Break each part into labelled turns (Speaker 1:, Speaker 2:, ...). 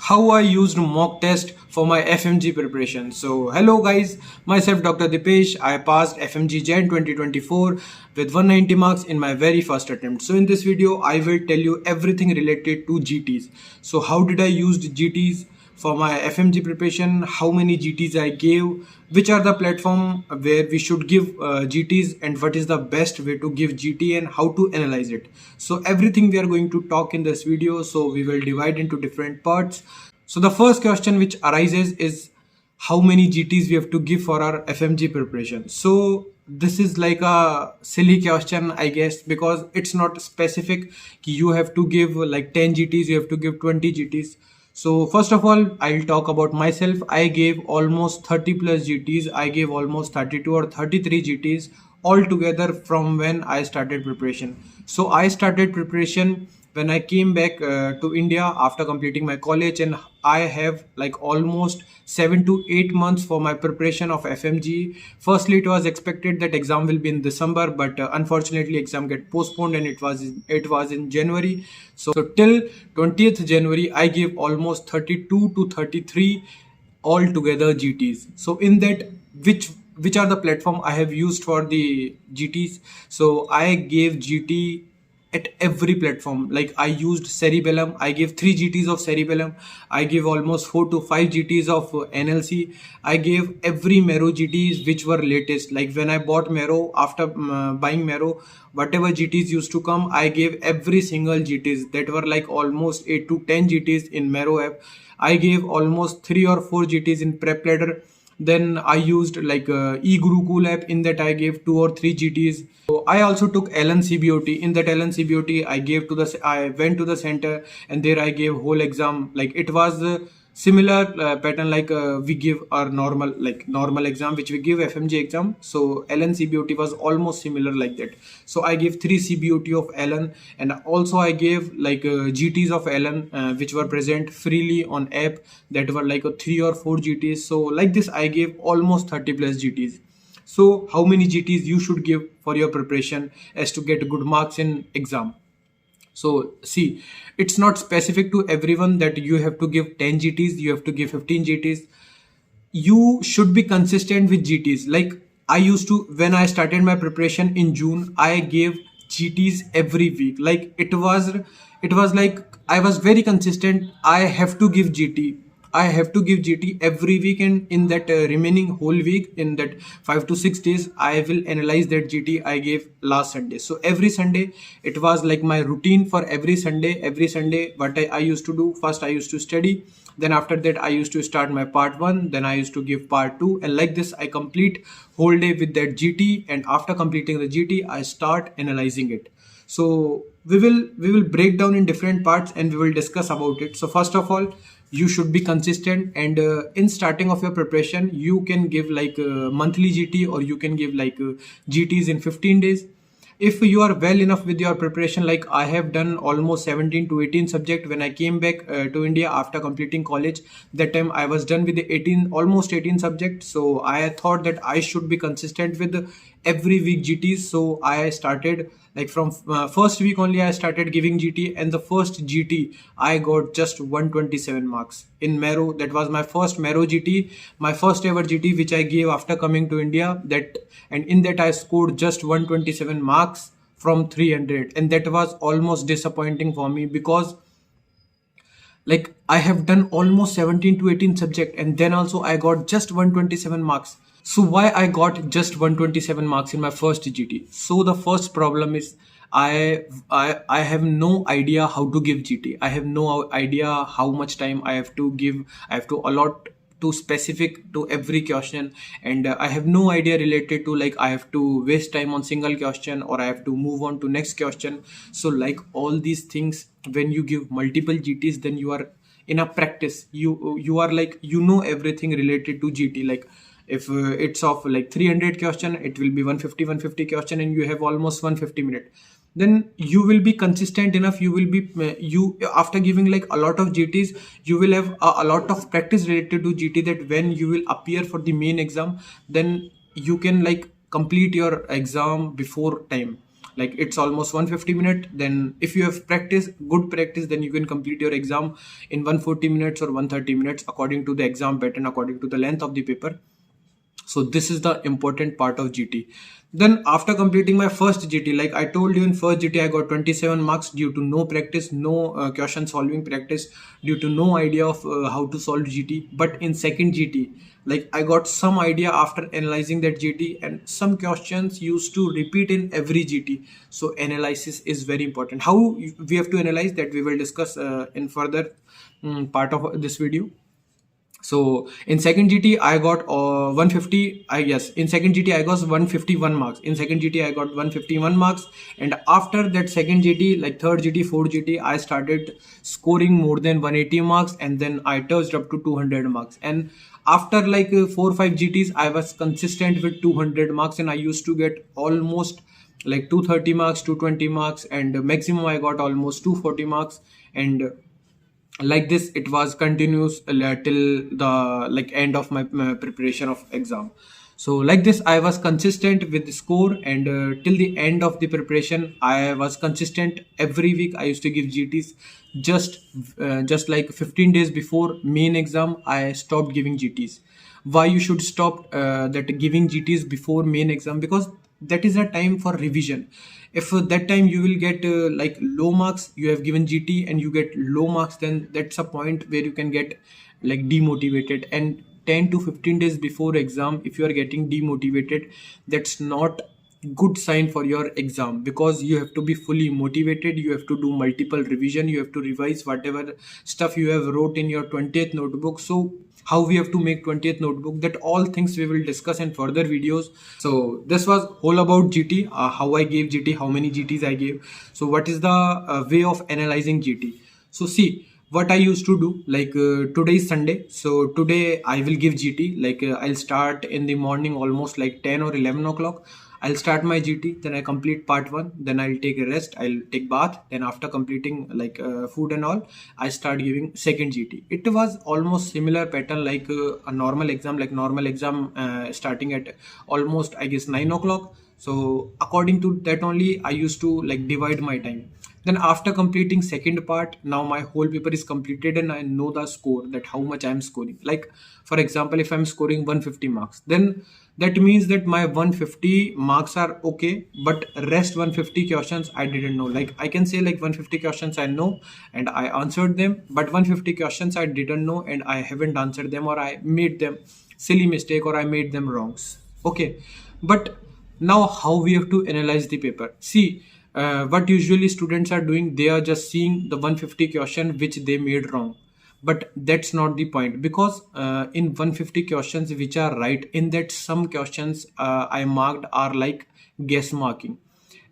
Speaker 1: how I used mock test for my Fmge preparation. So hello guys, myself Dr. Deepesh. I passed Fmge Jan 2024 with 190 marks in my very first attempt. So in this video, I will tell you everything related to GTs. So how did I use GTs for my Fmge preparation, how many GTs I gave, which are the platform where we should give GTs, and what is the best way to give GT and how to analyze it. So everything we are going to talk in this video. So we will divide into different parts. So the first question which arises is how many GTs we have to give for our Fmge preparation. So this is like a silly question, I guess, because it's not specific. You have to give like 10 GTs, you have to give 20 GTs. So first of all, I'll talk about myself. I gave almost 30 plus GTs. I gave almost 32 or 33 GTs altogether from when I started preparation. So I started preparation when I came back to India after completing my college, and I have like almost 7 to 8 months for my preparation of Fmge. Firstly, it was expected that exam will be in December, but unfortunately exam get postponed and it was in January. So till 20th January, I gave almost 32 to 33 altogether GTs. So in that, which are the platform I have used for the GTs? So I gave GT at every platform. Like I used Cerebellum, I gave 3 GTs of Cerebellum, I gave almost 4 to 5 GTs of NLC. I gave every marrow GTs which were latest. Like when I bought marrow, after buying marrow, whatever GTs used to come, I gave every single GTs that were like almost 8 to 10 GTs in marrow app. I gave almost 3 or 4 GTs in prepladder. Then I used like e-Gurukul app. In that I gave 2 or 3 GTs. So I also took LNCBOT. In that LNCBOT, I went to the center, and there I gave whole exam. Like it was similar pattern like we give our normal exam which we give Fmge exam. So LNCBOT was almost similar like that. So I gave 3 CBOT of LN, and also I gave like GTs of LN which were present freely on app, that were like 3 or 4 GTs. So like this I gave almost 30 plus GTs. So how many GTs you should give for your preparation as to get good marks in exam? So see, it's not specific to everyone that you have to give 10 GTs, you have to give 15 GTs. You should be consistent with GTs. Like I used to, when I started my preparation in June, I gave GTs every week. Like it was like I was very consistent. I have to give GT. I have to give GT every week, and in that remaining whole week, in that 5 to 6 days, I will analyze that GT I gave last Sunday. So every Sunday, it was like my routine for every Sunday. Every Sunday, what I used to do, first I used to study. Then after that, I used to start my part 1. Then I used to give part 2. And like this, I complete whole day with that GT. And after completing the GT, I start analyzing it. So we will break down in different parts and we will discuss about it. So first of all, you should be consistent, and in starting of your preparation, you can give like monthly GT, or you can give like GTs in 15 days. If you are well enough with your preparation, like I have done almost 17 to 18 subject when I came back to India after completing college. That time I was done with the almost 18 subjects. So I thought that I should be consistent with every week GTs. So I started like from first week only I started giving GT, and the first GT I got just 127 marks in marrow. That was my first marrow GT, my first ever GT which I gave after coming to India. And in that I scored just 127 marks from 300, and that was almost disappointing for me, because like I have done almost 17 to 18 subject, and then also I got just 127 marks. So why I got just 127 marks in my first GT? So the first problem is I have no idea how to give GT. I have no idea how much time I have to give. I have to allot to specific to every question, and I have no idea related to like I have to waste time on single question or I have to move on to next question. So like all these things, when you give multiple GTs, then you are in a practice, you are like everything related to GT. Like if it's of like 300 question, it will be 150 question, and you have almost 150 minute. Then you will be consistent enough. You will be you after giving like a lot of GTs, you will have a lot of practice related to GT, that when you will appear for the main exam, then you can like complete your exam before time. like it's almost 150 minutes. Then if you have good practice, then you can complete your exam in 140 minutes or 130 minutes according to the exam pattern, according to the length of the paper. So this is the important part of GT. Then after completing my first GT, like I told you, in first GT I got 27 marks due to no practice, no question solving practice, due to no idea of how to solve GT. But in second GT, like I got some idea after analyzing that GT, and some questions used to repeat in every GT. So analysis is very important. How we have to analyze that, we will discuss in further part of this video. So in second GT I got 150. I guess in second GT I got 151 marks. In second GT I got 151 marks, and after that second GT, like third GT, fourth GT, I started scoring more than 180 marks, and then I touched up to 200 marks. And after like 4 or 5 GTs, I was consistent with 200 marks, and I used to get almost like 230 marks, 220 marks, and maximum I got almost 240 marks. And like this it was continuous till the like end of my preparation of exam. So like this I was consistent with the score, and till the end of the preparation I was consistent. Every week I used to give GTs. Just like 15 days before main exam I stopped giving GTs. Why you should stop that giving GTs before main exam? Because that is a time for revision. If that time you will get like low marks, you have given GT and you get low marks, then that's a point where you can get like demotivated. And 10 to 15 days before exam, if you are getting demotivated, that's not good sign for your exam, because you have to be fully motivated. You have to do multiple revision, you have to revise whatever stuff you have wrote in your 20th notebook. So how we have to make 20th notebook, that all things we will discuss in further videos. So this was all about GT, how I gave GT, how many GTs I gave. So what is the way of analyzing GT? So see, what I used to do, like today is Sunday, so today I will give GT. Like I'll start in the morning almost like 10 or 11 o'clock. I'll start my GT, then I complete part 1, then I'll take a rest, I'll take bath, then after completing like food and all, I start giving second GT. It was almost similar pattern like a normal exam, starting at almost I guess 9 o'clock. So according to that only I used to like divide my time. Then after completing second part, now my whole paper is completed and I know the score, that how much I am scoring. Like for example, if I'm scoring 150 marks, then that means that my 150 marks are okay, but rest 150 questions I didn't know. Like I can say like 150 questions I know and I answered them, but 150 questions I didn't know and I haven't answered them, or I made them silly mistake, or I made them wrongs. Okay, but now how we have to analyze the paper? See, what usually students are doing, they are just seeing the 150 question which they made wrong. But that's not the point, because in 150 questions which are right, in that some questions I marked are like guess marking.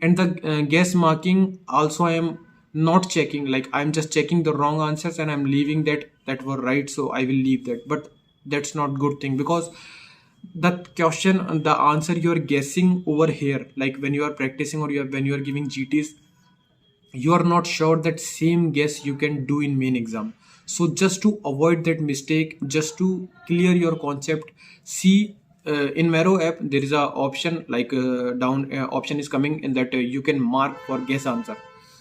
Speaker 1: And the guess marking also I am not checking, like I'm just checking the wrong answers and I'm leaving that were right, so I will leave that. But that's not good thing, because that question, the answer you are guessing over here, like when you are practicing or when you are giving GTs, you are not sure that same guess you can do in main exam. So just to avoid that mistake, just to clear your concept, see, in Marrow app there is a option like down option is coming in that you can mark for guess answer.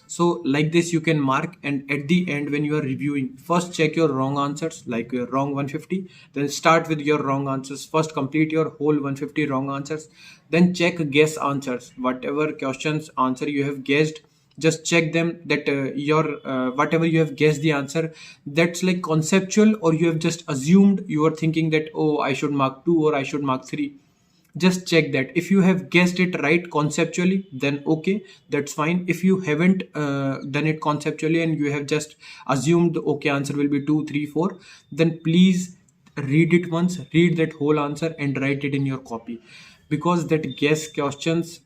Speaker 1: So like this you can mark, and at the end when you are reviewing, first check your wrong answers, like wrong 150, then start with your wrong answers. First complete your whole 150 wrong answers, then check guess answers. Whatever questions answer you have guessed, just check them, that your whatever you have guessed the answer, that's like conceptual, or you have just assumed, you are thinking that, oh, I should mark 2 or I should mark 3. Just check that. If you have guessed it right conceptually, then okay, that's fine. If you haven't done it conceptually and you have just assumed okay answer will be 2, 3, 4, then please read it once, read that whole answer and write it in your copy, because that guess questions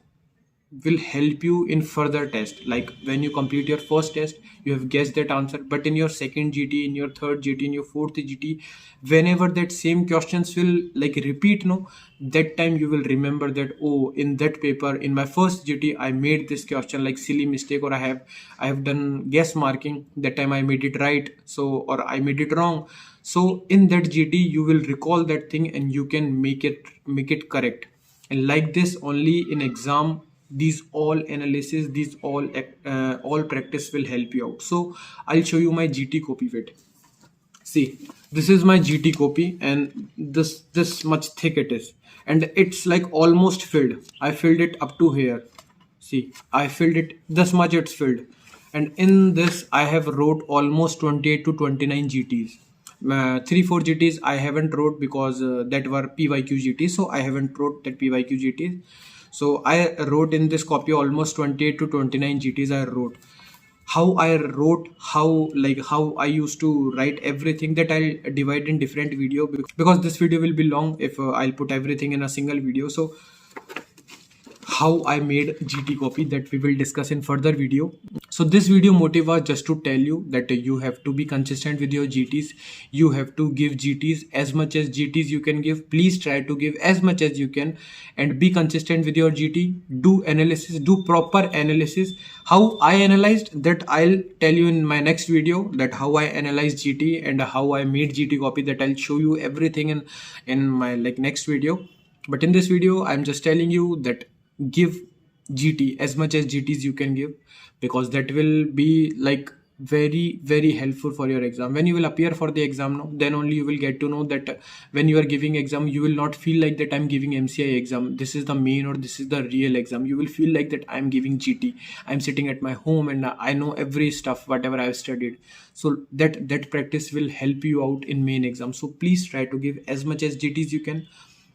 Speaker 1: will help you in further test. Like when you complete your first test, you have guessed that answer, but in your second GT, in your third GT, in your fourth GT, whenever that same questions will like repeat, no, that time you will remember that, oh, in that paper in my first GT I made this question like silly mistake, or I have done guess marking, that time I made it right, so, or I made it wrong. So in that GT you will recall that thing and you can make it correct. And like this only in exam these all analysis, these all practice will help you out. So I'll show you my GT copy. Wait, see, this is my GT copy, and this much thick it is, and it's like almost filled. I filled it up to here. See, I filled it this much, it's filled. And in this I have wrote almost 28 to 29 GTs. 3-4 GTs I haven't wrote because that were PYQ GTs, so I haven't wrote that PYQ GTs. So I wrote in this copy almost 28 to 29 GTs I wrote. How I wrote, how I used to write everything, that I'll divide in different video, because this video will be long if I'll put everything in a single video. So how I made GT copy, that we will discuss in further video. So this video motive was just to tell you that you have to be consistent with your GTs. You have to give GTs as much as GTs you can give. Please try to give as much as you can and be consistent with your GT. Do analysis, do proper analysis. How I analyzed, that I'll tell you in my next video, that how I analyzed GT and how I made GT copy, that I'll show you everything in my next video. But in this video I'm just telling you that give GT as much as GTs you can give, because that will be very helpful for your exam. When you will appear for the exam now, then only you will get to know that when you are giving exam, you will not feel like that I'm giving MCI exam, this is the main or this is the real exam. You will feel like that I'm giving GT, I'm sitting at my home and I know every stuff whatever I've studied. So that practice will help you out in main exam. So please try to give as much as GTs you can,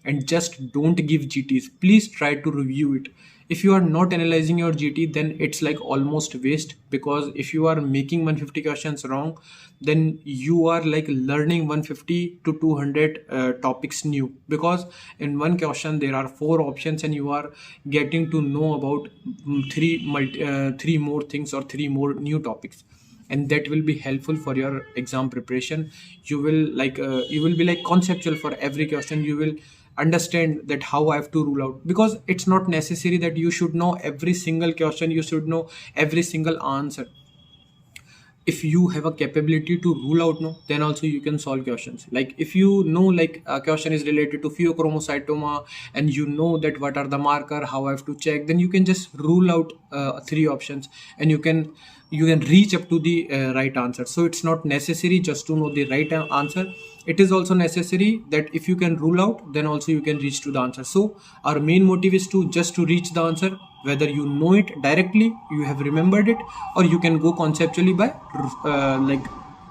Speaker 1: and just don't give GTs. Please try to review it. If you are not analyzing your GT, then it's like almost waste, because if you are making 150 questions wrong, then you are like learning 150 to 200 topics new, because in one question there are 4 options and you are getting to know about 3 more things or 3 more new topics, and that will be helpful for your exam preparation. You will be like conceptual for every question. You will understand that how I have to rule out, because it's not necessary that you should know every single question, you should know every single answer. If you have a capability to rule out, no, then also you can solve questions. Like if you know like a question is related to pheochromocytoma and you know that what are the marker, how I have to check, then you can just rule out 3 options and you can reach up to the right answer. So it's not necessary just to know the right answer. It is also necessary that if you can rule out, then also you can reach to the answer. So our main motive is to just to reach the answer, whether you know it directly, you have remembered it, or you can go conceptually by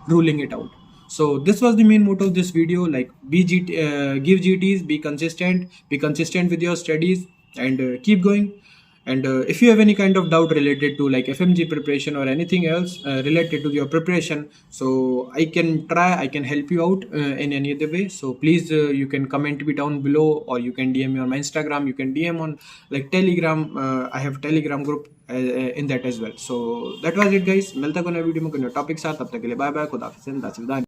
Speaker 1: ruling it out. So this was the main motto of this video, like give GTs, be consistent with your studies, and keep going. And if you have any kind of doubt related to like FMG preparation or anything else related to your preparation, so I can help you out in any other way. So please you can comment me down below, or you can DM me on my Instagram, you can DM on like Telegram. I have Telegram group in that as well. So that was it guys. मिलता है कोई नए video में कोई नए topic साथ. तब तक के लिए बाय बाय, खुदा हाफिज़.